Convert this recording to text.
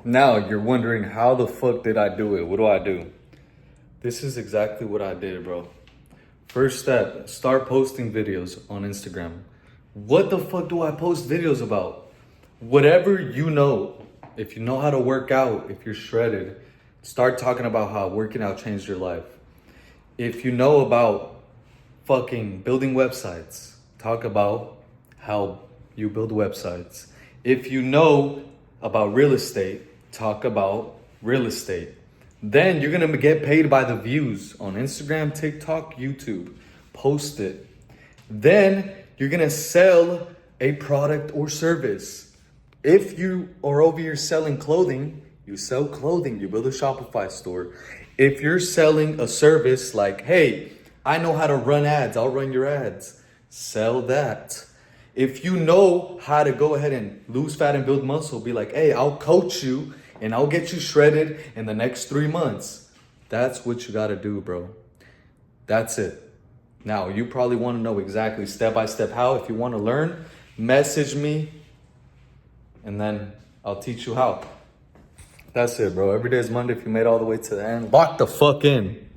Now you're wondering, how the fuck did I do it? What do I do? This is exactly what I did, bro. First step, start posting videos on Instagram. What the fuck do I post videos about? Whatever you know. If you know how to work out, if you're shredded, start talking about how working out changed your life. If you know about fucking building websites, talk about how you build websites. If you know about real estate, talk about real estate. Then you're gonna get paid by the views on Instagram, TikTok, YouTube. Post it. Then you're gonna sell a product or service. If you are over here selling clothing, you sell clothing, you build a Shopify store. If you're selling a service like, hey, I know how to run ads, I'll run your ads, sell that. If you know how to go ahead and lose fat and build muscle, be like, hey, I'll coach you and I'll get you shredded in the next 3 months. That's what you gotta do, bro. That's it. Now, you probably wanna know exactly step by step how. If you wanna learn, message me and then I'll teach you how. That's it, bro. Every day is Monday. If you made it all the way to the end, lock the fuck in.